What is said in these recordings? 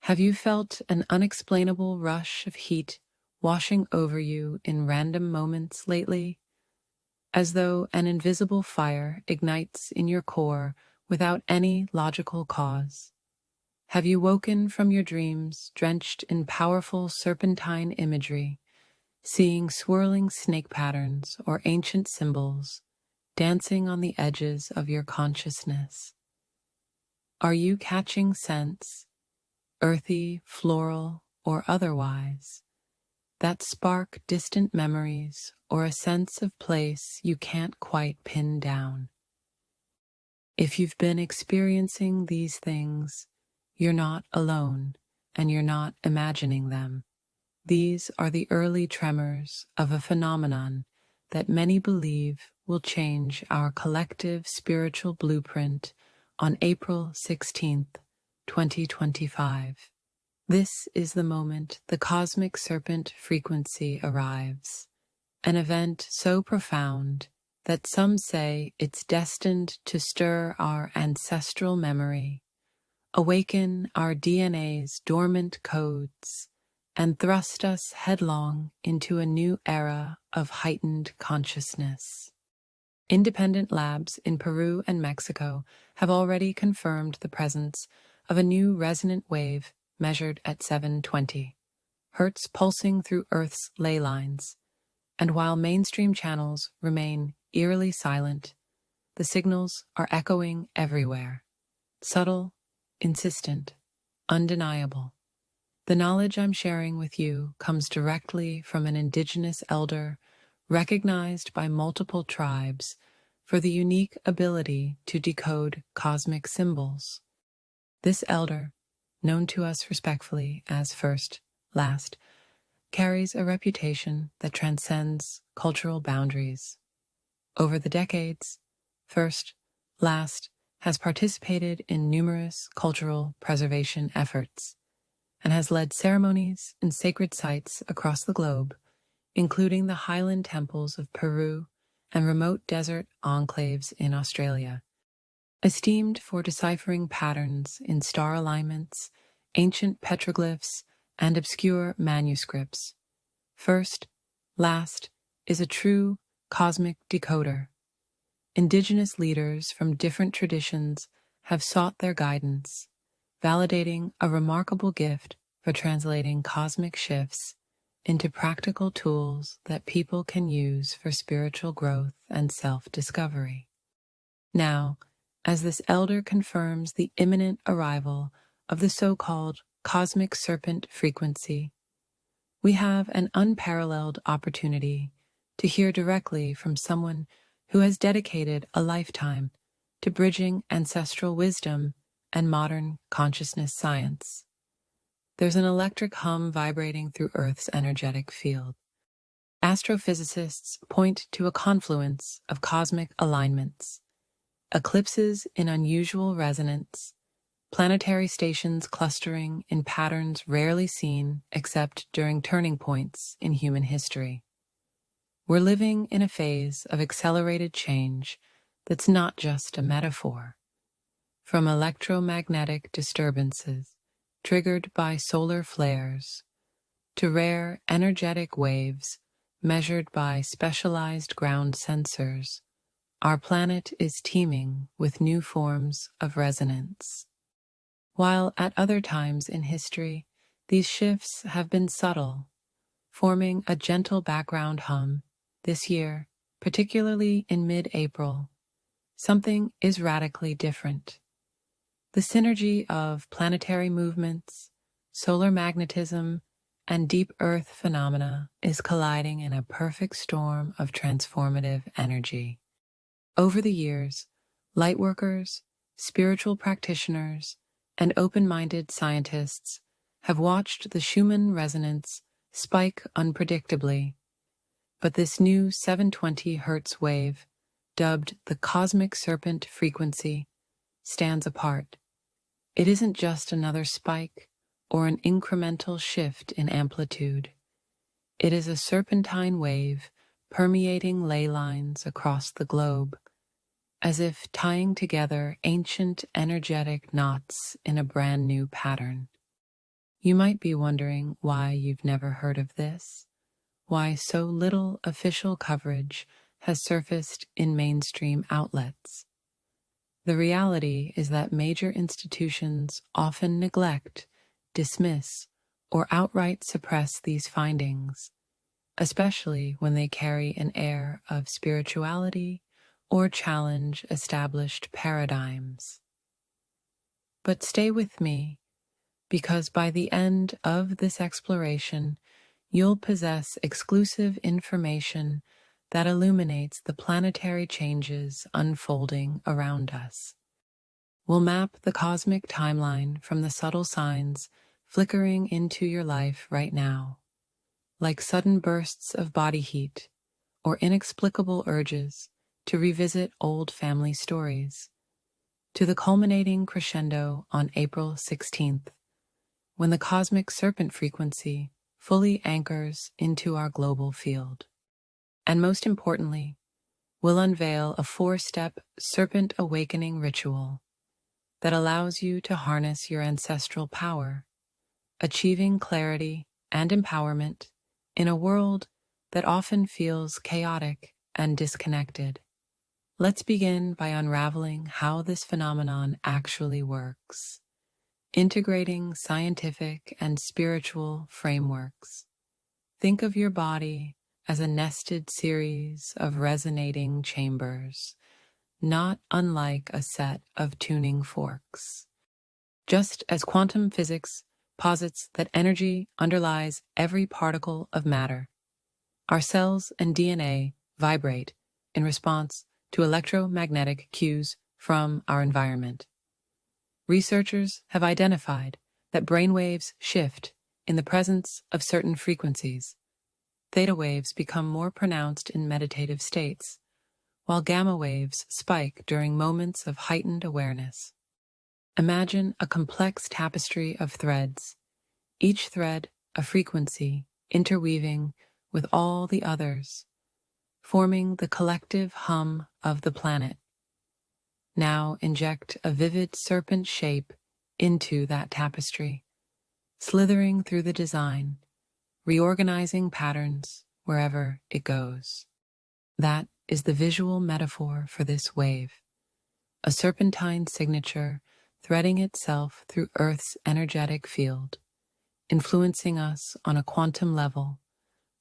Have you felt an unexplainable rush of heat washing over you in random moments lately, as though an invisible fire ignites in your core without any logical cause? Have you woken from your dreams drenched in powerful serpentine imagery, seeing swirling snake patterns or ancient symbols dancing on the edges of your consciousness? Are you catching scents, earthy, floral, or otherwise, that spark distant memories or a sense of place you can't quite pin down? If you've been experiencing these things, you're not alone, and you're not imagining them. These are the early tremors of a phenomenon that many believe will change our collective spiritual blueprint on April 16th, 2025. This is the moment the Cosmic Serpent Frequency arrives, an event so profound that some say it's destined to stir our ancestral memory, awaken our DNA's dormant codes, and thrust us headlong into a new era of heightened consciousness. Independent labs in Peru and Mexico have already confirmed the presence of a new resonant wave measured at 720 Hertz pulsing through Earth's ley lines, and while mainstream channels remain eerily silent, the signals are echoing everywhere, subtle, insistent, undeniable. The knowledge I'm sharing with you comes directly from an Indigenous elder recognized by multiple tribes for the unique ability to decode cosmic symbols. This elder, known to us respectfully as First, Last, carries a reputation that transcends cultural boundaries. Over the decades, First, Last has participated in numerous cultural preservation efforts and has led ceremonies in sacred sites across the globe, including the highland temples of Peru and remote desert enclaves in Australia. Esteemed for deciphering patterns in star alignments, ancient petroglyphs, and obscure manuscripts, First, Last is a true cosmic decoder. Indigenous leaders from different traditions have sought their guidance, validating a remarkable gift for translating cosmic shifts into practical tools that people can use for spiritual growth and self-discovery. Now, as this elder confirms the imminent arrival of the so-called Cosmic Serpent Frequency, we have an unparalleled opportunity to hear directly from someone who has dedicated a lifetime to bridging ancestral wisdom and modern consciousness science. There's an electric hum vibrating through Earth's energetic field. Astrophysicists point to a confluence of cosmic alignments, eclipses in unusual resonance, planetary stations clustering in patterns rarely seen except during turning points in human history. We're living in a phase of accelerated change that's not just a metaphor. From electromagnetic disturbances triggered by solar flares to rare energetic waves measured by specialized ground sensors, our planet is teeming with new forms of resonance. While at other times in history, these shifts have been subtle, forming a gentle background hum, this year, particularly in mid-April, something is radically different. The synergy of planetary movements, solar magnetism, and deep Earth phenomena is colliding in a perfect storm of transformative energy. Over the years, lightworkers, spiritual practitioners, and open-minded scientists have watched the Schumann resonance spike unpredictably, but this new 720 Hertz wave, dubbed the Cosmic Serpent Frequency, stands apart. It isn't just another spike or an incremental shift in amplitude. It is a serpentine wave permeating ley lines across the globe, as if tying together ancient energetic knots in a brand new pattern. You might be wondering why you've never heard of this, why so little official coverage has surfaced in mainstream outlets. The reality is that major institutions often neglect, dismiss, or outright suppress these findings, especially when they carry an air of spirituality or challenge established paradigms. But stay with me, because by the end of this exploration, you'll possess exclusive information that illuminates the planetary changes unfolding around us. We'll map the cosmic timeline from the subtle signs flickering into your life right now, like sudden bursts of body heat or inexplicable urges to revisit old family stories, to the culminating crescendo on April 16th, when the Cosmic Serpent Frequency fully anchors into our global field. And most importantly, we'll unveil a 4-step serpent awakening ritual that allows you to harness your ancestral power, achieving clarity and empowerment in a world that often feels chaotic and disconnected. Let's begin by unraveling how this phenomenon actually works, integrating scientific and spiritual frameworks. Think of your body as a nested series of resonating chambers, not unlike a set of tuning forks. Just as quantum physics posits that energy underlies every particle of matter, our cells and DNA vibrate in response to electromagnetic cues from our environment. Researchers have identified that brainwaves shift in the presence of certain frequencies. Theta waves become more pronounced in meditative states, while gamma waves spike during moments of heightened awareness. Imagine a complex tapestry of threads, each thread a frequency interweaving with all the others, forming the collective hum of the planet. Now inject a vivid serpent shape into that tapestry, slithering through the design, reorganizing patterns wherever it goes. That is the visual metaphor for this wave, a serpentine signature threading itself through Earth's energetic field, influencing us on a quantum level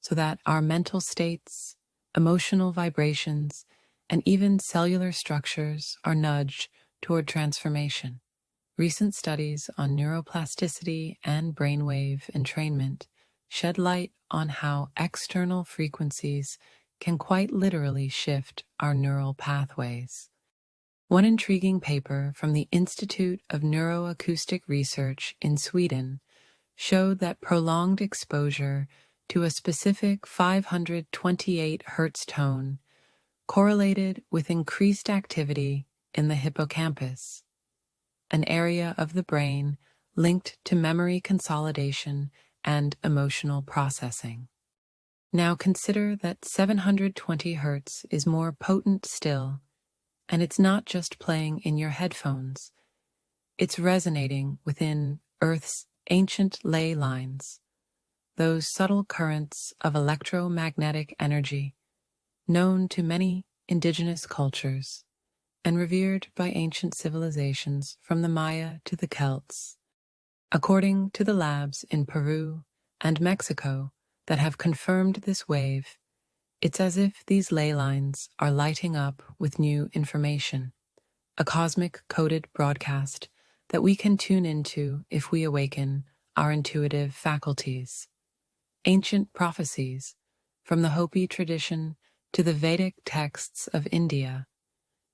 so that our mental states, emotional vibrations, and even cellular structures are nudged toward transformation. Recent studies on neuroplasticity and brainwave entrainment shed light on how external frequencies can quite literally shift our neural pathways. One intriguing paper from the Institute of Neuroacoustic Research in Sweden showed that prolonged exposure to a specific 528 Hertz tone correlated with increased activity in the hippocampus, an area of the brain linked to memory consolidation and emotional processing. Now consider that 720 Hertz is more potent still, and it's not just playing in your headphones. It's resonating within Earth's ancient ley lines, those subtle currents of electromagnetic energy known to many indigenous cultures and revered by ancient civilizations from the Maya to the Celts. According to the labs in Peru and Mexico that have confirmed this wave, it's as if these ley lines are lighting up with new information, a cosmic coded broadcast that we can tune into if we awaken our intuitive faculties. Ancient prophecies, from the Hopi tradition to the Vedic texts of India,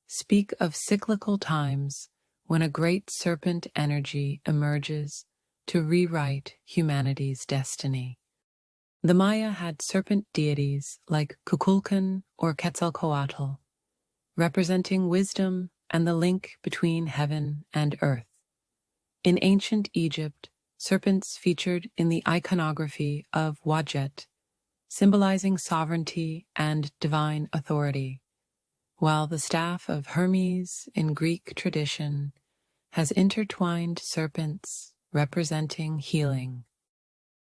speak of cyclical times when a great serpent energy emerges to rewrite humanity's destiny. The Maya had serpent deities like Kukulkan or Quetzalcoatl, representing wisdom and the link between heaven and earth. In ancient Egypt, serpents featured in the iconography of Wadjet, symbolizing sovereignty and divine authority, while the staff of Hermes in Greek tradition has intertwined serpents representing healing,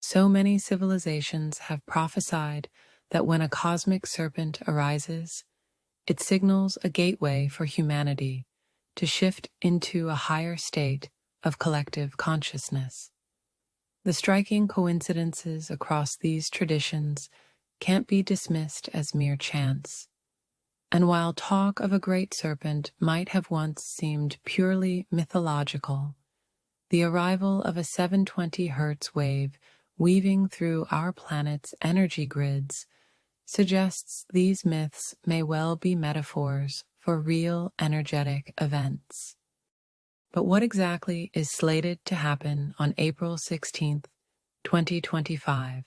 So many civilizations have prophesied that when a cosmic serpent arises, it signals a gateway for humanity to shift into a higher state of collective consciousness. The striking coincidences across these traditions can't be dismissed as mere chance. And while talk of a great serpent might have once seemed purely mythological, the arrival of a 720 Hertz wave weaving through our planet's energy grids suggests these myths may well be metaphors for real energetic events. But what exactly is slated to happen on April 16th, 2025,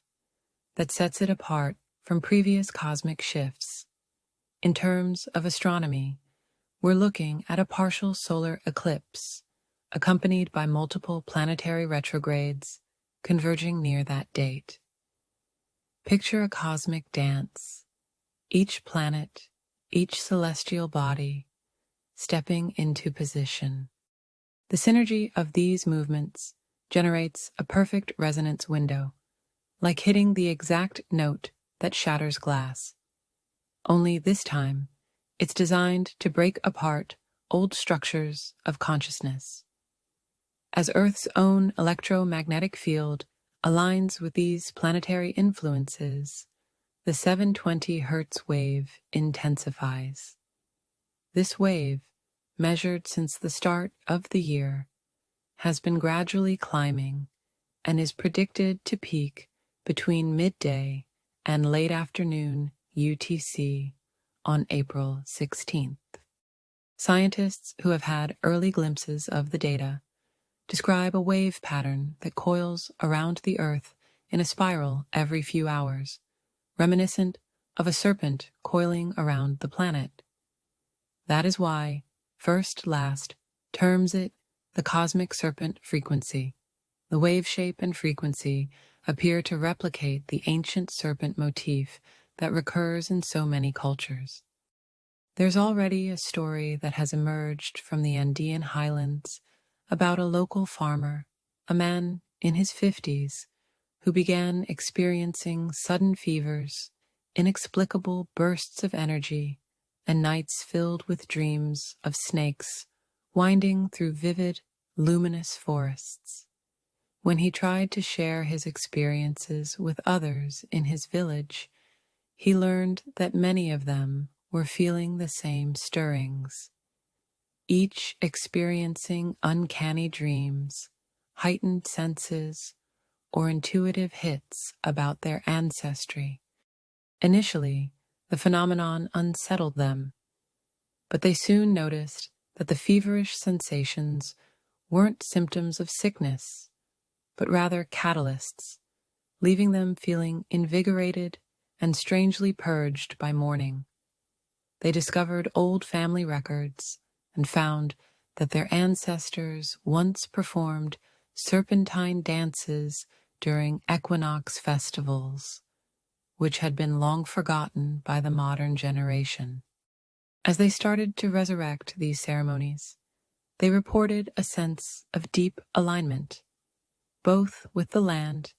that sets it apart from previous cosmic shifts? In terms of astronomy, we're looking at a partial solar eclipse, accompanied by multiple planetary retrogrades converging near that date. Picture a cosmic dance, each planet, each celestial body, stepping into position. The synergy of these movements generates a perfect resonance window, like hitting the exact note that shatters glass. Only this time, it's designed to break apart old structures of consciousness. As Earth's own electromagnetic field aligns with these planetary influences, the 720 Hertz wave intensifies. This wave, measured since the start of the year, has been gradually climbing and is predicted to peak between midday and late afternoon UTC on April 16th. Scientists who have had early glimpses of the data describe a wave pattern that coils around the Earth in a spiral every few hours, reminiscent of a serpent coiling around the planet. That is why First Last terms it the Cosmic Serpent Frequency. The wave shape and frequency appear to replicate the ancient serpent motif that recurs in so many cultures. There's already a story that has emerged from the Andean highlands about a local farmer, a man in his 50s, who began experiencing sudden fevers, inexplicable bursts of energy, and nights filled with dreams of snakes winding through vivid, luminous forests. When he tried to share his experiences with others in his village, he learned that many of them were feeling the same stirrings, each experiencing uncanny dreams, heightened senses, or intuitive hits about their ancestry. Initially, the phenomenon unsettled them, but they soon noticed that the feverish sensations weren't symptoms of sickness, but rather catalysts, leaving them feeling invigorated and strangely purged by morning. They discovered old family records and found that their ancestors once performed serpentine dances during equinox festivals, which had been long forgotten by the modern generation. As they started to resurrect these ceremonies, they reported a sense of deep alignment, both with the land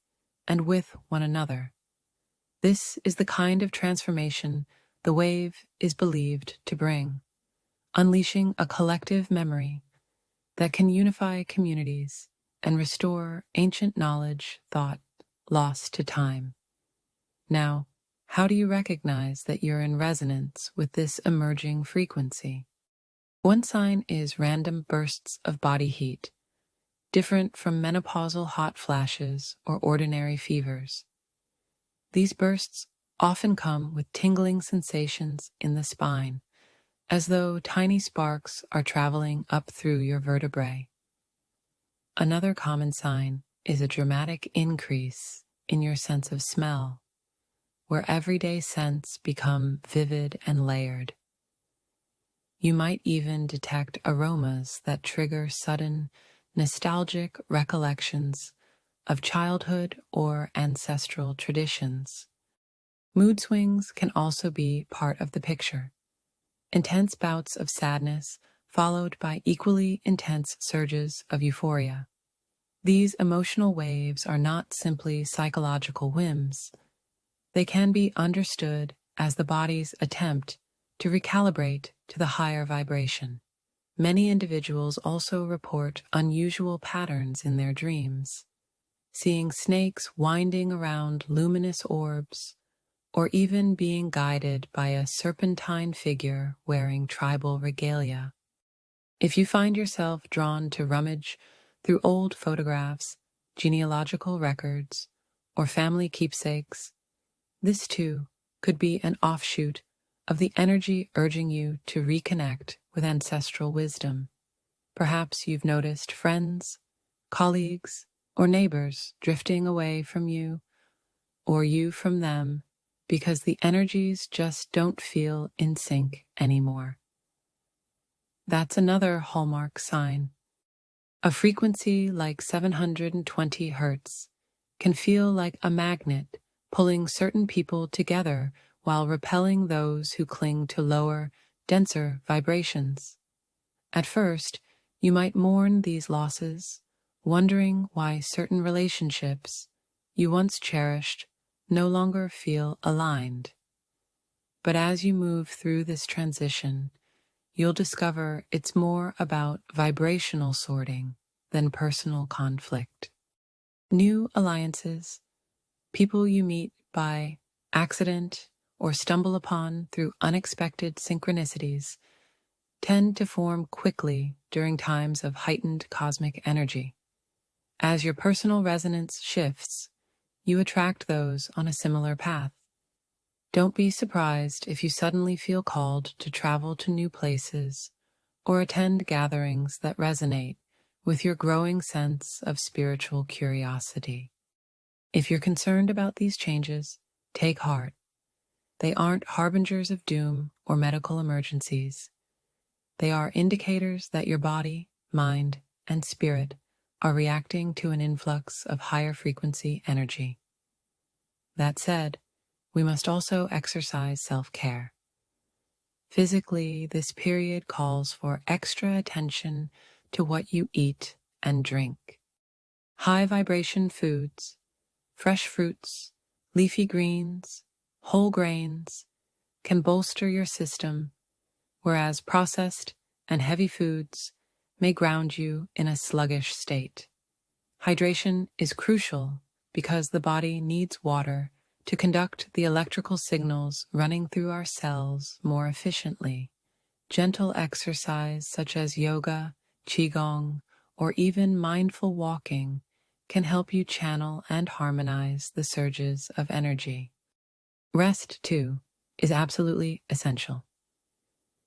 and with one another. This is the kind of transformation the wave is believed to bring, unleashing a collective memory that can unify communities and restore ancient knowledge thought lost to time. Now, how do you recognize that you're in resonance with this emerging frequency? One sign is random bursts of body heat, different from menopausal hot flashes or ordinary fevers. These bursts often come with tingling sensations in the spine, as though tiny sparks are traveling up through your vertebrae. Another common sign is a dramatic increase in your sense of smell, where everyday scents become vivid and layered. You might even detect aromas that trigger sudden, nostalgic recollections of childhood or ancestral traditions. Mood swings can also be part of the picture. Intense bouts of sadness followed by equally intense surges of euphoria. These emotional waves are not simply psychological whims. They can be understood as the body's attempt to recalibrate to the higher vibration. Many individuals also report unusual patterns in their dreams, seeing snakes winding around luminous orbs, or even being guided by a serpentine figure wearing tribal regalia. If you find yourself drawn to rummage through old photographs, genealogical records, or family keepsakes, this too could be an offshoot of the energy urging you to reconnect with ancestral wisdom. Perhaps you've noticed friends, colleagues, or neighbors drifting away from you, or you from them, because the energies just don't feel in sync anymore. That's another hallmark sign. A frequency like 720 Hertz can feel like a magnet pulling certain people together while repelling those who cling to lower, denser vibrations. At first, you might mourn these losses, wondering why certain relationships you once cherished no longer feel aligned. But as you move through this transition, you'll discover it's more about vibrational sorting than personal conflict. New alliances, people you meet by accident or stumble upon through unexpected synchronicities, tend to form quickly during times of heightened cosmic energy. As your personal resonance shifts, you attract those on a similar path. Don't be surprised if you suddenly feel called to travel to new places or attend gatherings that resonate with your growing sense of spiritual curiosity. If you're concerned about these changes, take heart. They aren't harbingers of doom or medical emergencies. They are indicators that your body, mind, and spirit are reacting to an influx of higher frequency energy. That said, we must also exercise self-care. Physically, this period calls for extra attention to what you eat and drink. High vibration foods, fresh fruits, leafy greens, whole grains can bolster your system, whereas processed and heavy foods may ground you in a sluggish state. Hydration is crucial because the body needs water to conduct the electrical signals running through our cells more efficiently. Gentle exercise such as yoga, qigong, or even mindful walking can help you channel and harmonize the surges of energy. Rest, too, is absolutely essential.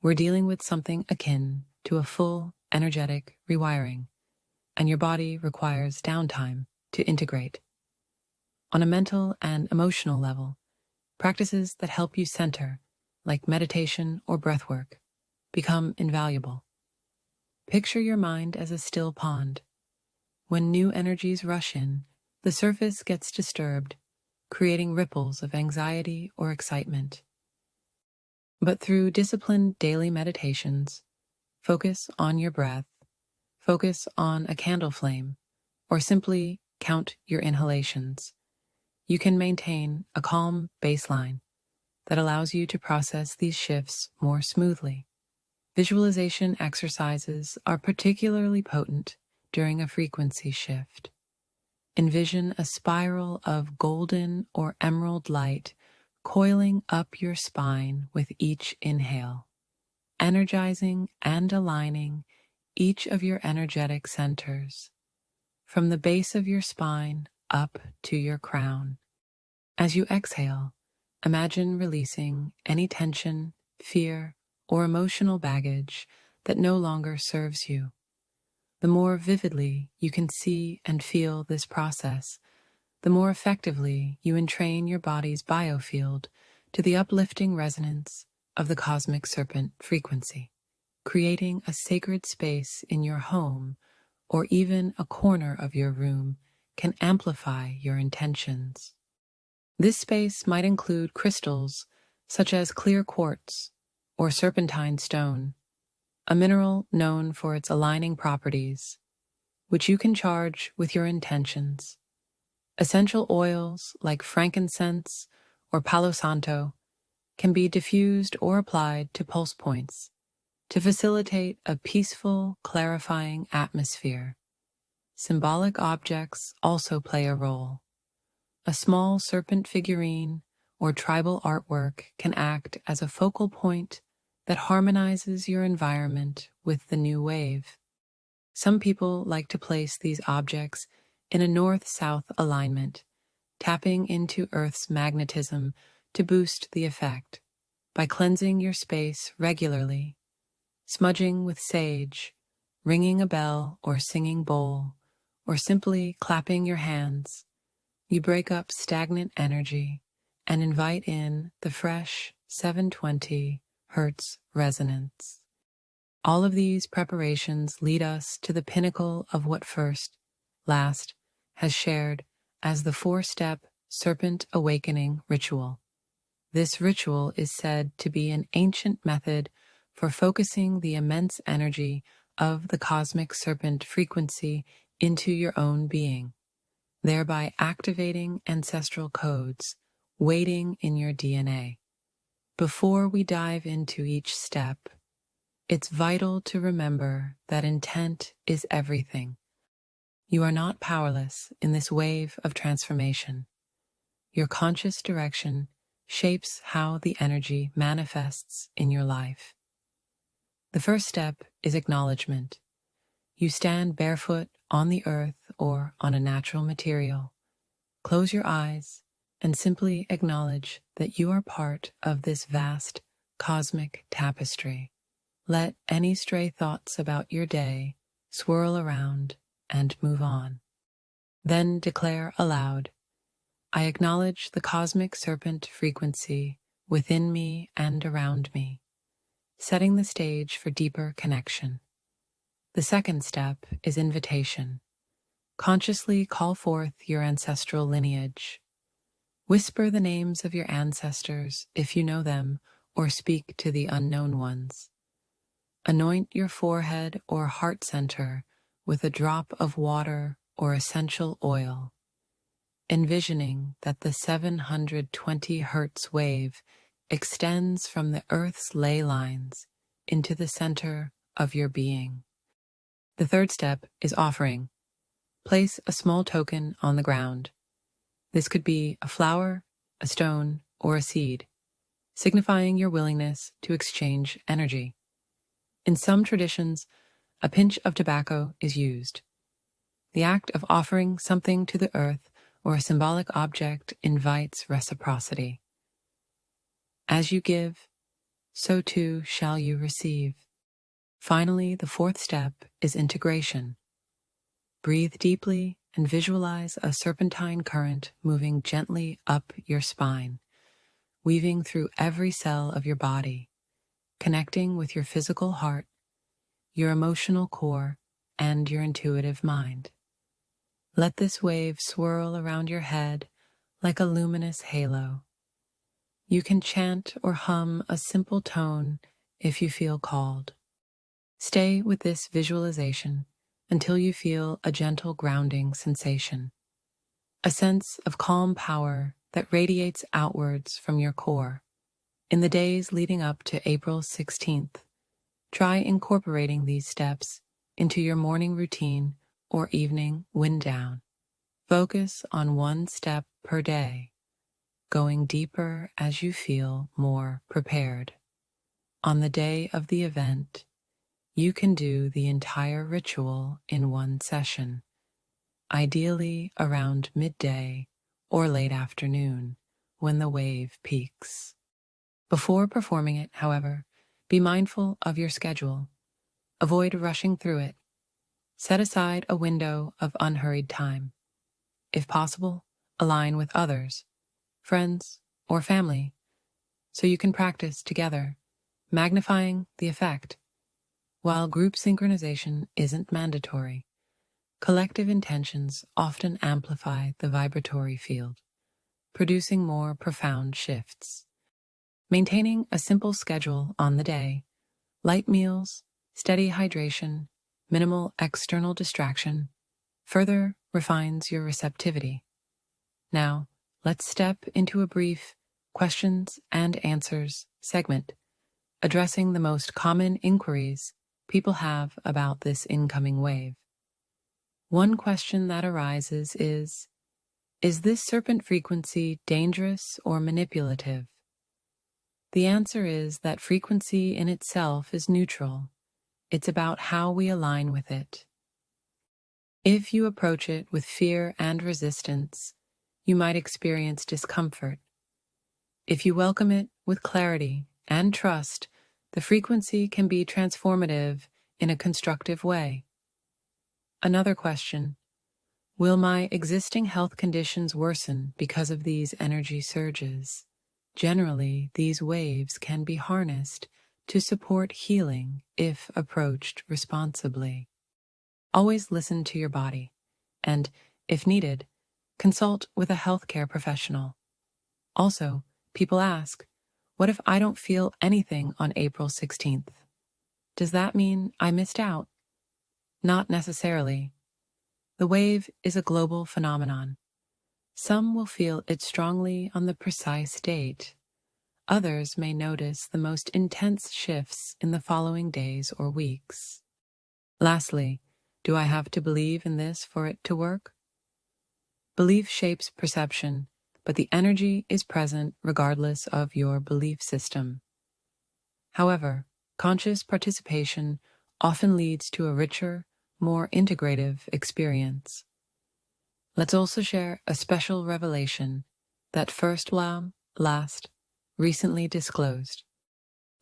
We're dealing with something akin to a full, energetic rewiring, and your body requires downtime to integrate. On a mental and emotional level, practices that help you center, like meditation or breathwork, become invaluable. Picture your mind as a still pond. When new energies rush in, the surface gets disturbed, creating ripples of anxiety or excitement. But through disciplined daily meditations, focus on your breath, focus on a candle flame, or simply count your inhalations, you can maintain a calm baseline that allows you to process these shifts more smoothly. Visualization exercises are particularly potent during a frequency shift. Envision a spiral of golden or emerald light coiling up your spine with each inhale, energizing and aligning each of your energetic centers, from the base of your spine up to your crown. As you exhale, imagine releasing any tension, fear, or emotional baggage that no longer serves you. The more vividly you can see and feel this process, the more effectively you entrain your body's biofield to the uplifting resonance of the Cosmic Serpent Frequency. Creating a sacred space in your home or even a corner of your room can amplify your intentions. This space might include crystals such as clear quartz or serpentine stone, a mineral known for its aligning properties. which you can charge with your intentions. Essential oils like frankincense or Palo Santo can be diffused or applied to pulse points to facilitate a peaceful, clarifying atmosphere. Symbolic objects also play a role. A small serpent figurine or tribal artwork can act as a focal point that harmonizes your environment with the new wave. Some people like to place these objects in a north-south alignment, tapping into Earth's magnetism to boost the effect. By cleansing your space regularly, smudging with sage, ringing a bell or singing bowl, or simply clapping your hands, you break up stagnant energy and invite in the fresh 720 Hertz resonance. All of these preparations lead us to the pinnacle of what Last has shared as the 4-step serpent awakening ritual. This ritual is said to be an ancient method for focusing the immense energy of the cosmic serpent frequency into your own being, thereby activating ancestral codes waiting in your DNA. Before we dive into each step, it's vital to remember that intent is everything. You are not powerless in this wave of transformation. Your conscious direction shapes how the energy manifests in your life. The first step is acknowledgement. You stand barefoot on the earth or on a natural material. Close your eyes and simply acknowledge that you are part of this vast cosmic tapestry. Let any stray thoughts about your day swirl around and move on. Then declare aloud, I acknowledge the cosmic serpent frequency within me and around me, setting the stage for deeper connection. The second step is invitation. Consciously call forth your ancestral lineage. Whisper the names of your ancestors if you know them, or speak to the unknown ones. Anoint your forehead or heart center with a drop of water or essential oil, envisioning that the 720 Hertz wave extends from the Earth's ley lines into the center of your being. The third step is offering. Place a small token on the ground. This could be a flower, a stone, or a seed, signifying your willingness to exchange energy. In some traditions, a pinch of tobacco is used. The act of offering something to the earth or a symbolic object invites reciprocity. As you give, so too shall you receive. Finally, the fourth step is integration. Breathe deeply and visualize a serpentine current moving gently up your spine, weaving through every cell of your body, connecting with your physical heart, your emotional core, and your intuitive mind. Let this wave swirl around your head like a luminous halo. You can chant or hum a simple tone if you feel called. Stay with this visualization until you feel a gentle grounding sensation, a sense of calm power that radiates outwards from your core. In the days leading up to April 16th, try incorporating these steps into your morning routine or evening wind down. Focus on one step per day, going deeper as you feel more prepared. On the day of the event, you can do the entire ritual in one session, ideally around midday or late afternoon when the wave peaks. Before performing it, however, be mindful of your schedule. Avoid rushing through it. Set aside a window of unhurried time. If possible, align with others, friends, or family, so you can practice together, magnifying the effect. While group synchronization isn't mandatory, collective intentions often amplify the vibratory field, producing more profound shifts. Maintaining a simple schedule on the day, light meals, steady hydration, minimal external distraction, further refines your receptivity. Now, let's step into a brief questions and answers segment, addressing the most common inquiries people have about this incoming wave. One question that arises is this serpent frequency dangerous or manipulative? The answer is that frequency in itself is neutral. It's about how we align with it. If you approach it with fear and resistance, you might experience discomfort. If you welcome it with clarity and trust, the frequency can be transformative in a constructive way. Another question: will my existing health conditions worsen because of these energy surges? Generally, these waves can be harnessed to support healing if approached responsibly. Always listen to your body, and, if needed, consult with a healthcare professional. Also, people ask, what if I don't feel anything on April 16th? Does that mean I missed out? Not necessarily. The wave is a global phenomenon. Some will feel it strongly on the precise date. Others may notice the most intense shifts in the following days or weeks. Lastly, do I have to believe in this for it to work? Belief shapes perception, but the energy is present regardless of your belief system. However, conscious participation often leads to a richer, more integrative experience. Let's also share a special revelation that First Lam, last, recently disclosed.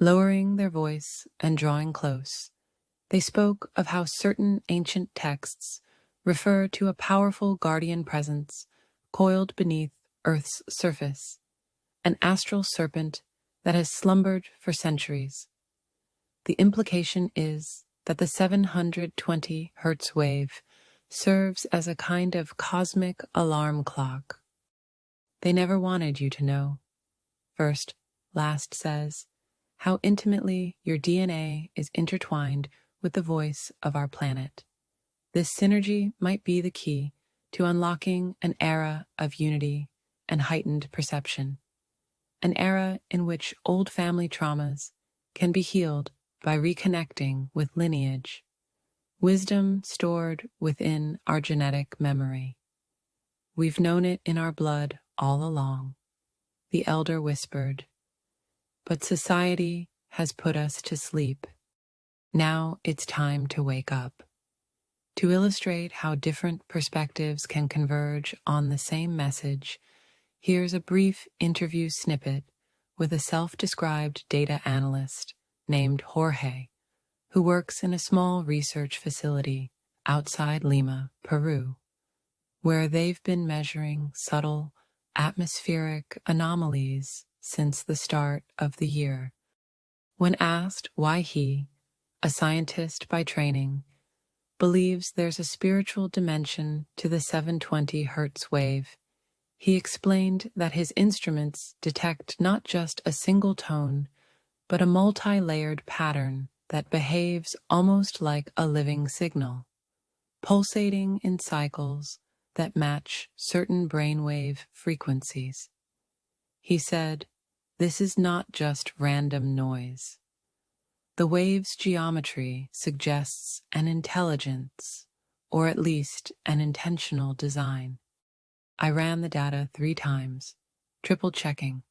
Lowering their voice and drawing close, they spoke of how certain ancient texts refer to a powerful guardian presence coiled beneath Earth's surface, an astral serpent that has slumbered for centuries. The implication is that the 720 Hertz wave serves as a kind of cosmic alarm clock. They never wanted you to know. First, last says, how intimately your DNA is intertwined with the voice of our planet. This synergy might be the key to unlocking an era of unity and heightened perception, an era in which old family traumas can be healed by reconnecting with lineage, wisdom stored within our genetic memory. We've known it in our blood all along, the elder whispered, but society has put us to sleep. Now it's time to wake up. To illustrate how different perspectives can converge on the same message, here's a brief interview snippet with a self-described data analyst named Jorge, who works in a small research facility outside Lima, Peru, where they've been measuring subtle atmospheric anomalies since the start of the year. When asked why he, a scientist by training, believes there's a spiritual dimension to the 720 Hertz wave, he explained that his instruments detect not just a single tone, but a multi-layered pattern that behaves almost like a living signal, pulsating in cycles that match certain brainwave frequencies. He said, "This is not just random noise. The wave's geometry suggests an intelligence, or at least an intentional design. I ran the data 3 times, triple checking.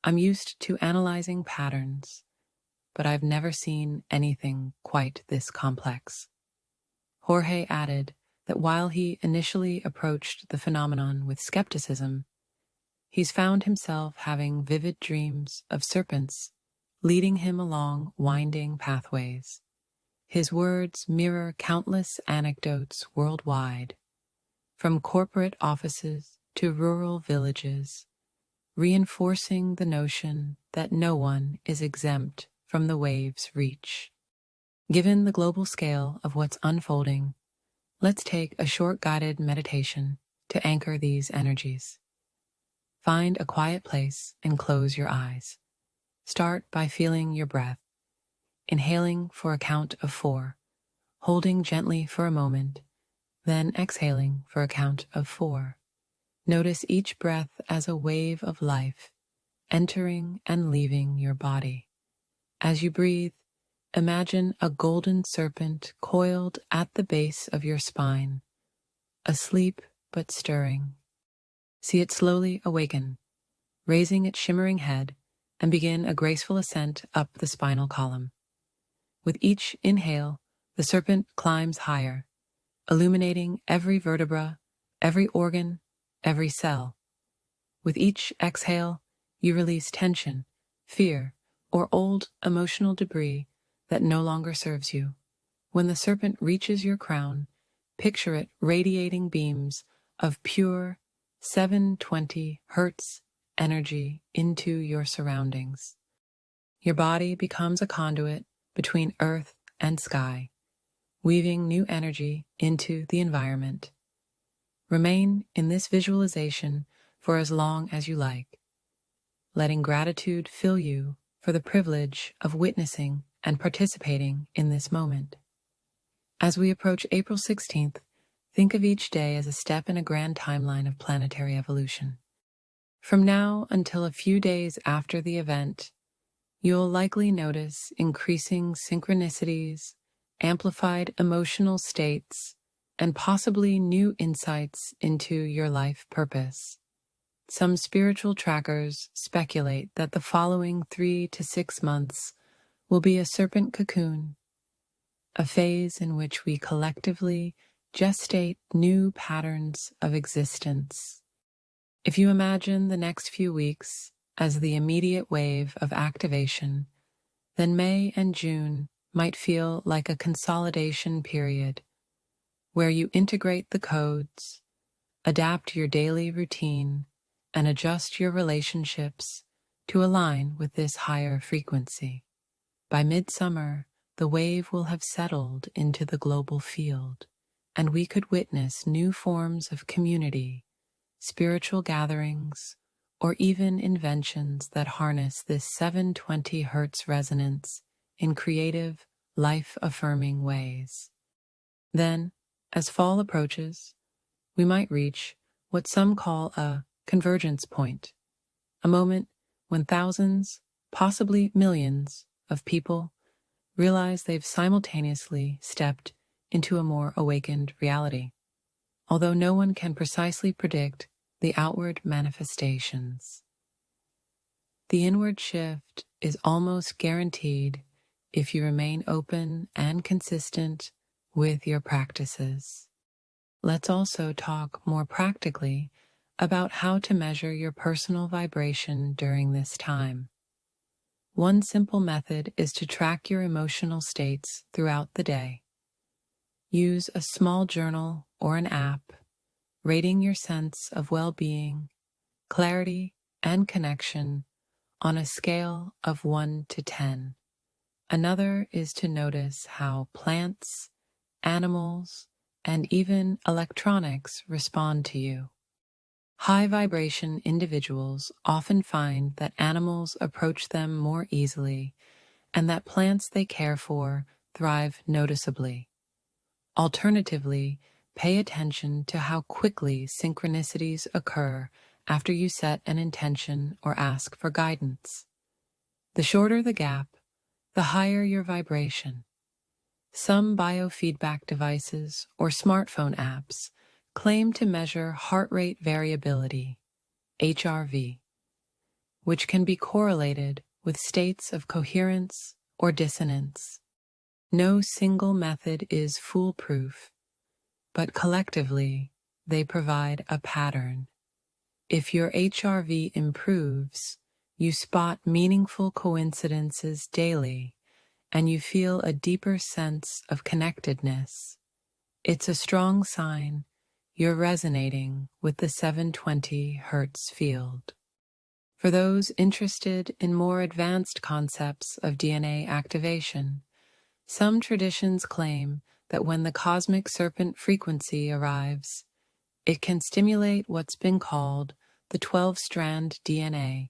I'm used to analyzing patterns, but I've never seen anything quite this complex." Jorge added that while he initially approached the phenomenon with skepticism, he's found himself having vivid dreams of serpents leading him along winding pathways. His words mirror countless anecdotes worldwide, from corporate offices to rural villages, reinforcing the notion that no one is exempt from the wave's reach. Given the global scale of what's unfolding, let's take a short guided meditation to anchor these energies. Find a quiet place and close your eyes. Start by feeling your breath, inhaling for a count of 4, holding gently for a moment, then exhaling for a count of 4. Notice each breath as a wave of life, entering and leaving your body. As you breathe, imagine a golden serpent coiled at the base of your spine, asleep but stirring. See it slowly awaken, raising its shimmering head, and begin a graceful ascent up the spinal column. With each inhale, the serpent climbs higher, illuminating every vertebra, every organ, every cell. With each exhale, you release tension, fear, or old emotional debris that no longer serves you. When the serpent reaches your crown, picture it radiating beams of pure 720 Hertz energy into your surroundings. Your body becomes a conduit between earth and sky, weaving new energy into the environment. Remain in this visualization for as long as you like, letting gratitude fill you for the privilege of witnessing and participating in this moment. As we approach April 16th, think of each day as a step in a grand timeline of planetary evolution. From now until a few days after the event, you'll likely notice increasing synchronicities, amplified emotional states, and possibly new insights into your life purpose. Some spiritual trackers speculate that the following 3 to 6 months will be a serpent cocoon, a phase in which we collectively gestate new patterns of existence. If you imagine the next few weeks as the immediate wave of activation, then May and June might feel like a consolidation period where you integrate the codes, adapt your daily routine, and adjust your relationships to align with this higher frequency. By midsummer, the wave will have settled into the global field, and we could witness new forms of community, spiritual gatherings, or even inventions that harness this 720 Hertz resonance in creative, life-affirming ways. Then, as fall approaches, we might reach what some call a convergence point, a moment when thousands, possibly millions, of people realize they've simultaneously stepped into a more awakened reality. Although no one can precisely predict the outward manifestations, the inward shift is almost guaranteed if you remain open and consistent with your practices. Let's also talk more practically about how to measure your personal vibration during this time. One simple method is to track your emotional states throughout the day. Use a small journal or an app, rating your sense of well-being, clarity, and connection on a scale of 1 to 10. Another is to notice how plants, animals, and even electronics respond to you. High vibration individuals often find that animals approach them more easily and that plants they care for thrive noticeably. Alternatively, pay attention to how quickly synchronicities occur after you set an intention or ask for guidance. The shorter the gap, the higher your vibration. Some biofeedback devices or smartphone apps claim to measure heart rate variability, HRV, which can be correlated with states of coherence or dissonance. No single method is foolproof, but collectively they provide a pattern. If your HRV improves, you spot meaningful coincidences daily, and you feel a deeper sense of connectedness. It's a strong sign you're resonating with the 720 Hertz field. For those interested in more advanced concepts of DNA activation, some traditions claim that when the Cosmic Serpent Frequency arrives, it can stimulate what's been called the 12-strand DNA,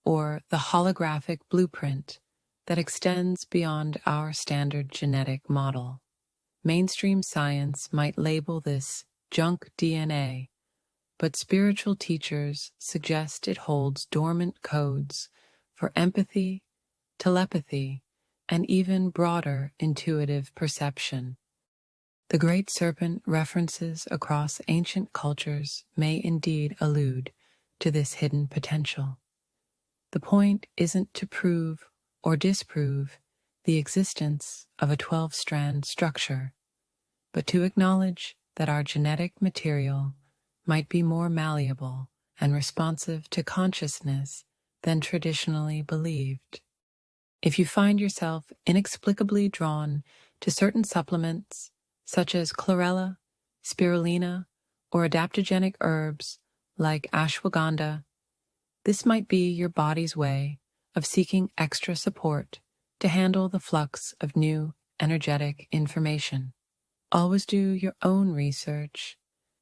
or the holographic blueprint that extends beyond our standard genetic model. Mainstream science might label this junk DNA, but spiritual teachers suggest it holds dormant codes for empathy, telepathy, and even broader intuitive perception. The Great Serpent references across ancient cultures may indeed allude to this hidden potential. The point isn't to prove or disprove the existence of a 12-strand structure, but to acknowledge that our genetic material might be more malleable and responsive to consciousness than traditionally believed. If you find yourself inexplicably drawn to certain supplements, such as chlorella, spirulina, or adaptogenic herbs like ashwagandha, this might be your body's way of seeking extra support to handle the flux of new energetic information. Always do your own research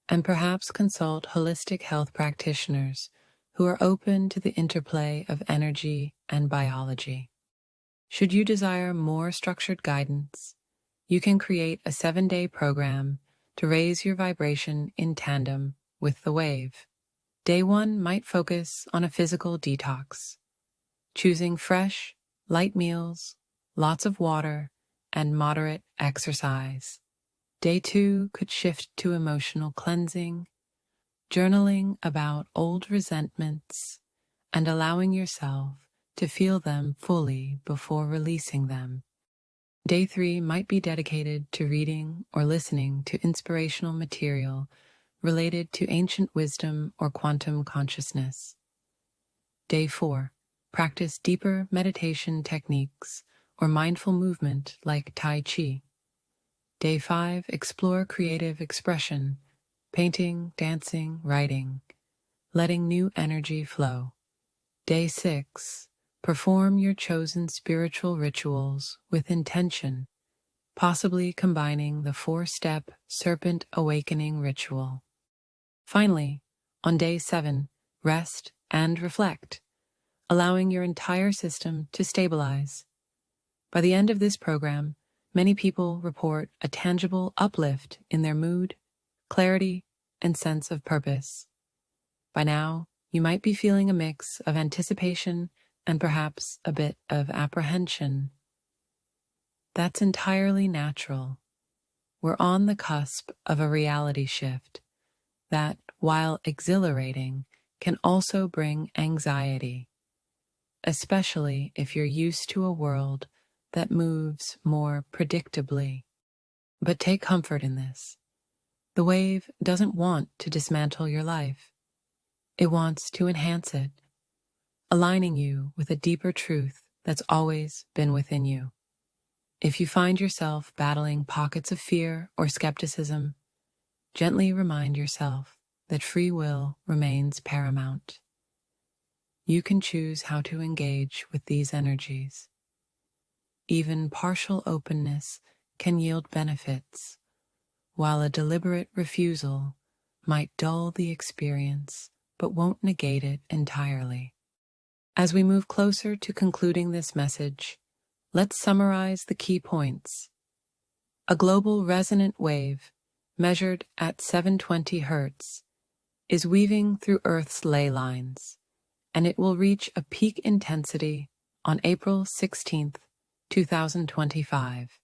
and perhaps consult holistic health practitioners who are open to the interplay of energy and biology. Should you desire more structured guidance, you can create a 7-day program to raise your vibration in tandem with the wave. Day 1 might focus on a physical detox, choosing fresh, light meals, lots of water, and moderate exercise. Day 2 could shift to emotional cleansing, journaling about old resentments, and allowing yourself to feel them fully before releasing them. Day 3 might be dedicated to reading or listening to inspirational material related to ancient wisdom or quantum consciousness. Day 4, practice deeper meditation techniques or mindful movement like Tai Chi. Day 5, explore creative expression, painting, dancing, writing, letting new energy flow. Day 6, perform your chosen spiritual rituals with intention, possibly combining the 4-step Serpent Awakening ritual. Finally, on Day 7, rest and reflect, allowing your entire system to stabilize. By the end of this program, many people report a tangible uplift in their mood, clarity, and sense of purpose. By now, you might be feeling a mix of anticipation and perhaps a bit of apprehension. That's entirely natural. We're on the cusp of a reality shift that, while exhilarating, can also bring anxiety, especially if you're used to a world that moves more predictably. But take comfort in this. The wave doesn't want to dismantle your life. It wants to enhance it, aligning you with a deeper truth that's always been within you. If you find yourself battling pockets of fear or skepticism, gently remind yourself that free will remains paramount. You can choose how to engage with these energies. Even partial openness can yield benefits, while a deliberate refusal might dull the experience but won't negate it entirely. As we move closer to concluding this message, let's summarize the key points. A global resonant wave, measured at 720 Hertz, is weaving through Earth's ley lines, and it will reach a peak intensity on April 16th, 2025.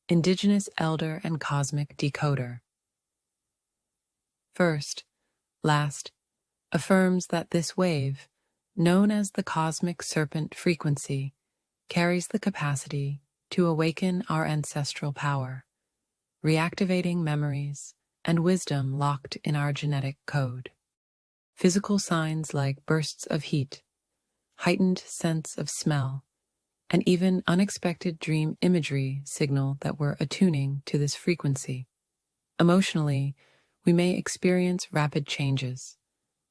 Indigenous Elder and Cosmic Decoder. First, last, affirms that this wave, known as the Cosmic Serpent Frequency, carries the capacity to awaken our ancestral power, reactivating memories and wisdom locked in our genetic code. Physical signs like bursts of heat, heightened sense of smell, and even unexpected dream imagery signal that we're attuning to this frequency. Emotionally, we may experience rapid changes,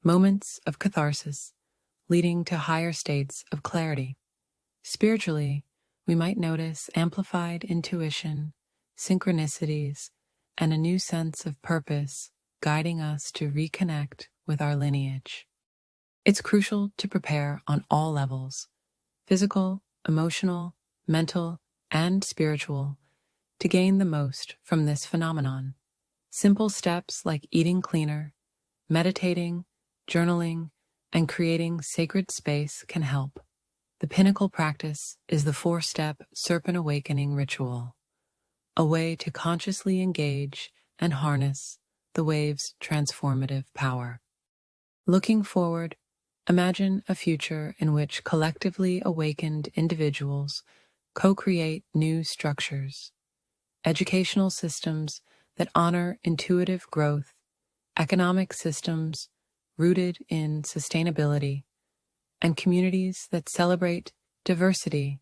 moments of catharsis, leading to higher states of clarity. Spiritually, we might notice amplified intuition, synchronicities, and a new sense of purpose guiding us to reconnect with our lineage. It's crucial to prepare on all levels, physical, emotional, mental, and spiritual, to gain the most from this phenomenon. Simple steps like eating cleaner, meditating, journaling, and creating sacred space can help. The pinnacle practice is the 4-step Serpent Awakening ritual, a way to consciously engage and harness the wave's transformative power. Looking forward, imagine a future in which collectively awakened individuals co-create new structures, educational systems that honor intuitive growth, economic systems rooted in sustainability, and communities that celebrate diversity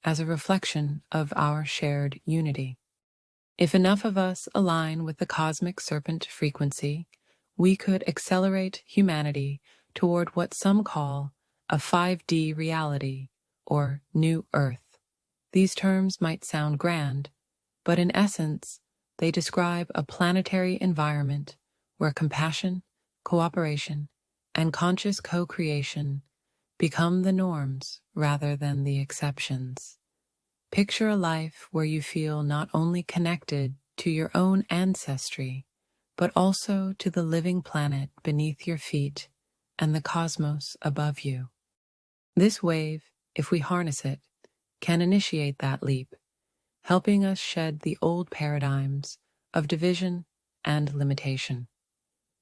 as a reflection of our shared unity. If enough of us align with the Cosmic Serpent Frequency, we could accelerate humanity toward what some call a 5D reality or New Earth. These terms might sound grand, but in essence, they describe a planetary environment where compassion, cooperation, and conscious co-creation become the norms rather than the exceptions. Picture a life where you feel not only connected to your own ancestry, but also to the living planet beneath your feet and the cosmos above you. This wave, if we harness it, can initiate that leap, helping us shed the old paradigms of division and limitation.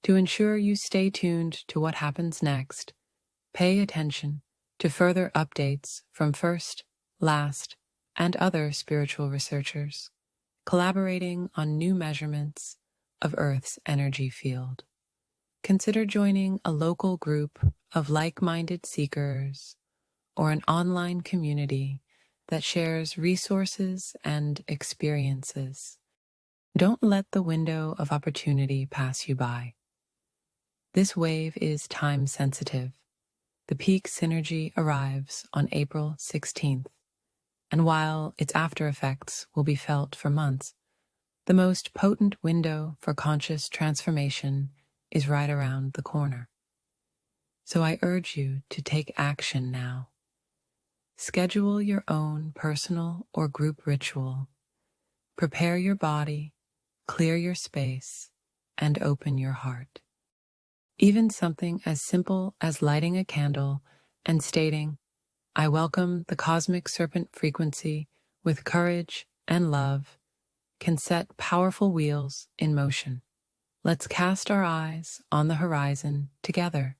To ensure you stay tuned to what happens next, pay attention to further updates from First, Last, and other spiritual researchers, collaborating on new measurements of Earth's energy field. Consider joining a local group of like-minded seekers or an online community that shares resources and experiences. Don't let the window of opportunity pass you by. This wave is time-sensitive. The peak synergy arrives on April 16th, and while its after effects will be felt for months, the most potent window for conscious transformation is right around the corner. So I urge you to take action now. Schedule your own personal or group ritual. Prepare your body, clear your space, and open your heart. Even something as simple as lighting a candle and stating, "I welcome the Cosmic Serpent Frequency with courage and love," can set powerful wheels in motion. Let's cast our eyes on the horizon together.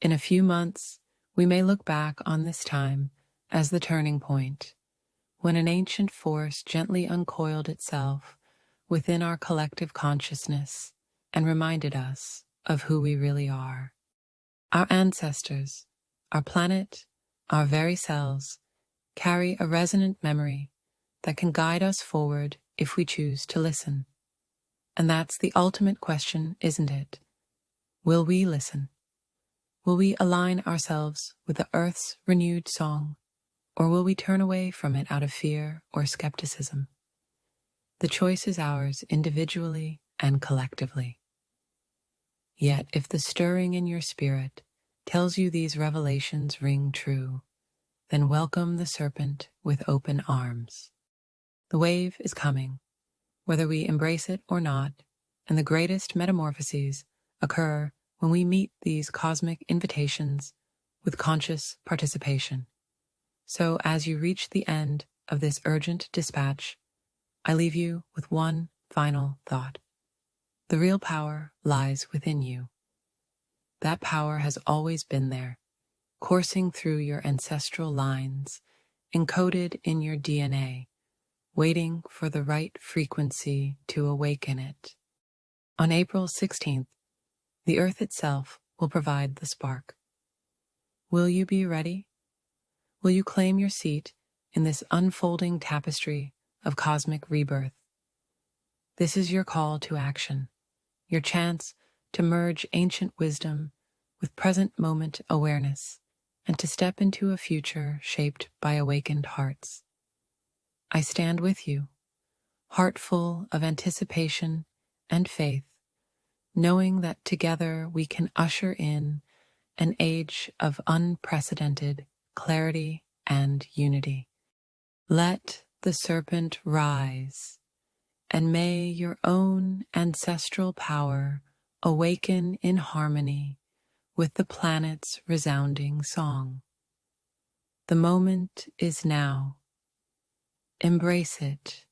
In a few months, we may look back on this time as the turning point, when an ancient force gently uncoiled itself within our collective consciousness and reminded us of who we really are. Our ancestors, our planet, our very selves carry a resonant memory that can guide us forward if we choose to listen. And that's the ultimate question, isn't it? Will we listen? Will we align ourselves with the Earth's renewed song, or will we turn away from it out of fear or skepticism? The choice is ours individually and collectively. Yet if the stirring in your spirit tells you these revelations ring true, then welcome the serpent with open arms. The wave is coming, whether we embrace it or not, and the greatest metamorphoses occur when we meet these cosmic invitations with conscious participation. So as you reach the end of this urgent dispatch, I leave you with one final thought. The real power lies within you. That power has always been there, coursing through your ancestral lines, encoded in your DNA, waiting for the right frequency to awaken it. On April 16th, the Earth itself will provide the spark. Will you be ready? Will you claim your seat in this unfolding tapestry of cosmic rebirth? This is your call to action, your chance to merge ancient wisdom with present moment awareness and to step into a future shaped by awakened hearts. I stand with you, heart full of anticipation and faith, knowing that together we can usher in an age of unprecedented clarity and unity. Let the serpent rise, and may your own ancestral power awaken in harmony with the planet's resounding song. The moment is now. Embrace it